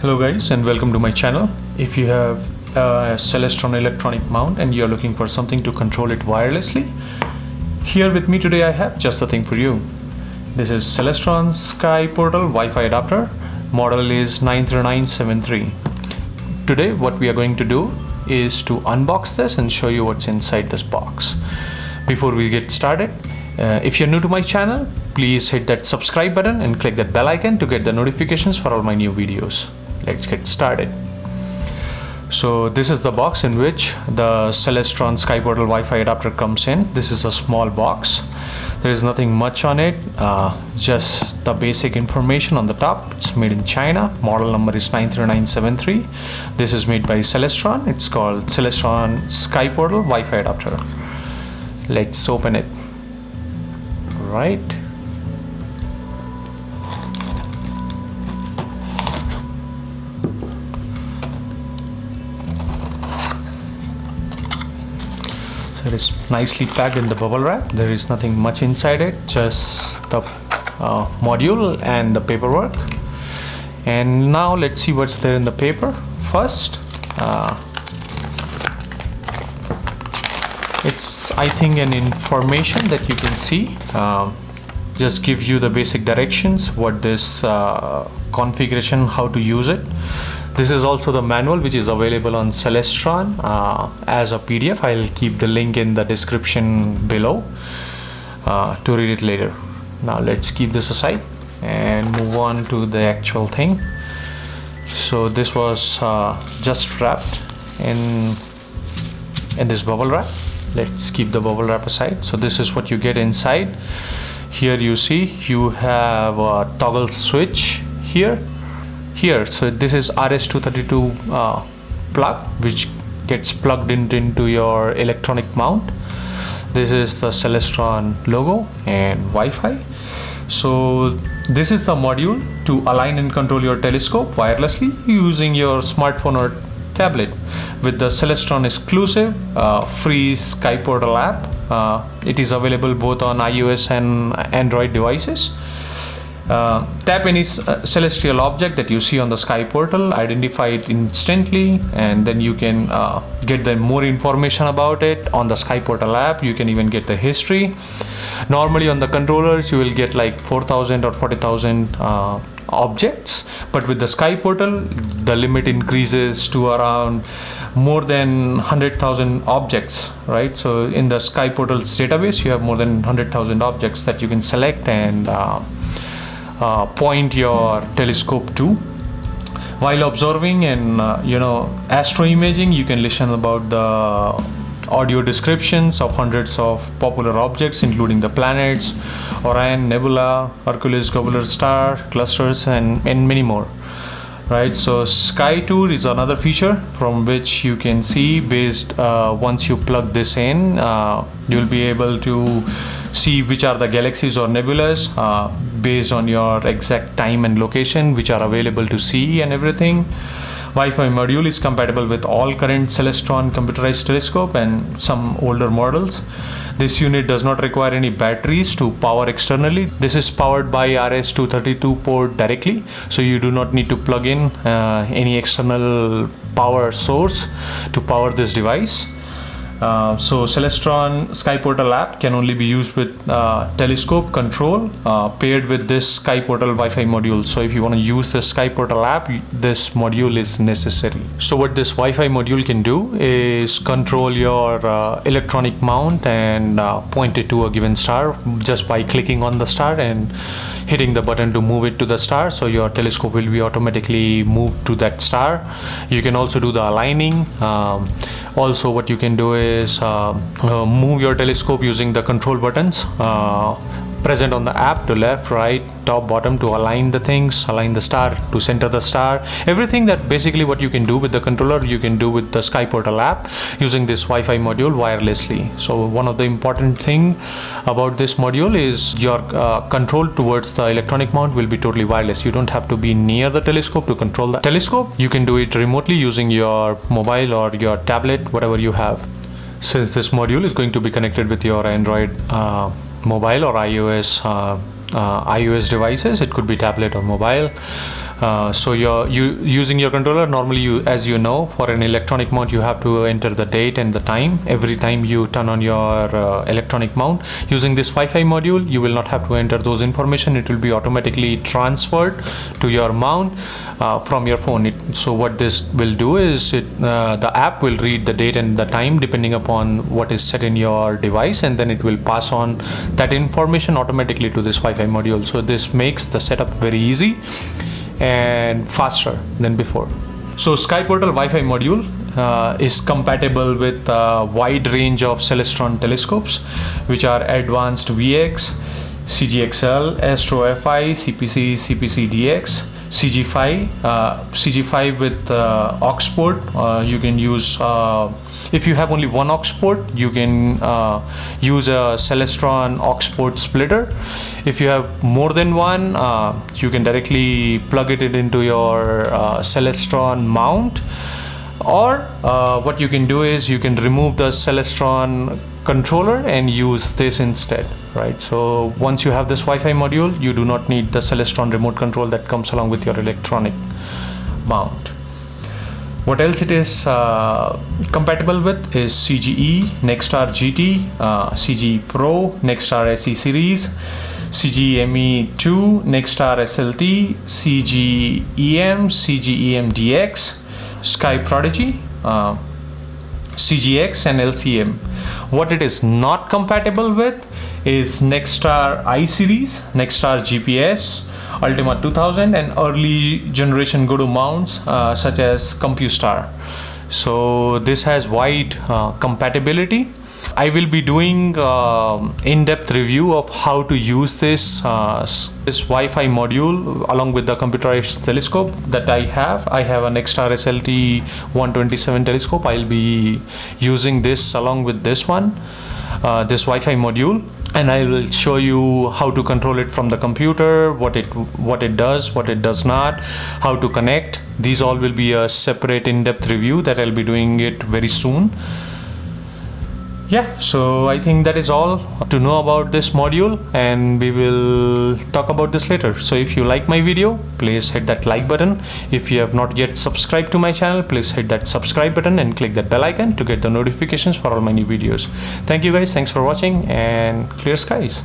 Hello guys, and welcome to my channel. If you have a Celestron electronic mount and you're looking for something to control it wirelessly, here with me today I have just the thing for you. This is Celestron SkyPortal Wi-Fi adapter. Model is 93973. Today what we are going to do is to unbox this and show you what's inside this box. Before we get started, if you're new to my channel, please hit that subscribe button and click that bell icon to get the notifications for all my new videos. Let's get started. So this is the box in which the Celestron SkyPortal Wi-Fi adapter comes in. This is a small box. There is nothing much on it, just the basic information on the top. It's made in China. Model number is 93973. This is made by Celestron. It's called Celestron SkyPortal Wi-Fi adapter. Let's open it. Right. It is nicely packed in the bubble wrap. There is nothing much inside it, just the module and the paperwork. And now let's see what's there in the paper. First, it's I think an information that you can see. Just give you the basic directions, what this configuration, how to use it. This is also the manual which is available on Celestron as a PDF. I'll keep the link in the description below to read it later. Now let's keep this aside and move on to the actual thing. So this was just wrapped in this bubble wrap. Let's keep the bubble wrap aside. So this is what you get inside. Here you see you have a toggle switch here. So this is RS-232 plug which gets plugged into your electronic mount. This is the Celestron logo and Wi-Fi. So this is the module to align and control your telescope wirelessly using your smartphone or tablet with the Celestron exclusive free SkyPortal app. It is available both on iOS and Android devices. Tap any celestial object that you see on the SkyPortal, identify it instantly, and then you can get the more information about it on the SkyPortal app. You can even get the history. Normally on the controllers you will get like 4,000 or 40,000 objects, but with the SkyPortal the limit increases to around more than 100,000 objects, right? So in the SkyPortal's database you have more than 100,000 objects that you can select and point your telescope to. While observing and astro imaging, you can listen about the audio descriptions of hundreds of popular objects including the planets, Orion, Nebula, Hercules, globular star clusters, and many more. Right, so Sky Tour is another feature from which you can see based once you plug this in, you'll be able to see which are the galaxies or nebulas based on your exact time and location which are available to see and everything. Wi-Fi module is compatible with all current Celestron computerized telescope and some older models. This unit does not require any batteries to power externally. This is powered by RS-232 port directly, so you do not need to plug in any external power source to power this device. So Celestron SkyPortal app can only be used with telescope control paired with this SkyPortal Wi-Fi module. So if you want to use the SkyPortal app, this module is necessary. So what this Wi-Fi module can do is control your electronic mount and point it to a given star just by clicking on the star and hitting the button to move it to the star. So your telescope will be automatically moved to that star. You can also do the aligning. Also what you can do is move your telescope using the control buttons present on the app to left, right, top, bottom to align the things, align the star to center the star. Everything that basically what you can do with the controller you can do with the SkyPortal app using this Wi-Fi module wirelessly. So one of the important thing about this module is your control towards the electronic mount will be totally wireless. You don't have to be near the telescope to control the telescope. You can do it remotely using your mobile or your tablet, whatever you have. Since this module is going to be connected with your Android mobile or iOS devices, it could be tablet or mobile. So you using your controller, normally as you know, for an electronic mount you have to enter the date and the time every time you turn on your electronic mount. Using this Wi-Fi module, you will not have to enter those information. It will be automatically transferred to your mount from your phone. So what this will do is the app will read the date and the time depending upon what is set in your device, and then it will pass on that information automatically to this Wi-Fi module. So this makes the setup very easy and faster than before. So SkyPortal Wi-Fi module is compatible with a wide range of Celestron telescopes, which are Advanced VX, CGXL, AstroFi, CPC, CPC-DX, CG5, CG5 with aux port. You can use, if you have only one aux port, you can use a Celestron aux port splitter. If you have more than one, you can directly plug it into your Celestron mount. Or what you can do is you can remove the Celestron controller and use this instead, right? So once you have this Wi-Fi module, you do not need the Celestron remote control that comes along with your electronic mount. What else it is compatible with is CGE, Nexstar GT, CG Pro, Nexstar SE series, CG-ME2, Nexstar SLT, CG-EM, CG-EM DX, Sky Prodigy, CGX and LCM. What it is not compatible with is Nexstar I series, Nexstar GPS, Ultima 2000 and early generation go-to mounts such as CompuStar. So this has wide compatibility. I will be doing in-depth review of how to use this Wi-Fi module along with the computerized telescope that I have. I have a Nexstar SLT 127 telescope. I'll be using this along with this one, this Wi-Fi module, and I will show you how to control it from the computer, what it does, what it does not, how to connect. These all will be a separate in-depth review that I'll be doing it very soon. Yeah, so I think that is all to know about this module, and we will talk about this later. So if you like my video, please hit that like button. If you have not yet subscribed to my channel, please hit that subscribe button and click that bell icon to get the notifications for all my new videos. Thank you guys, thanks for watching, and clear skies.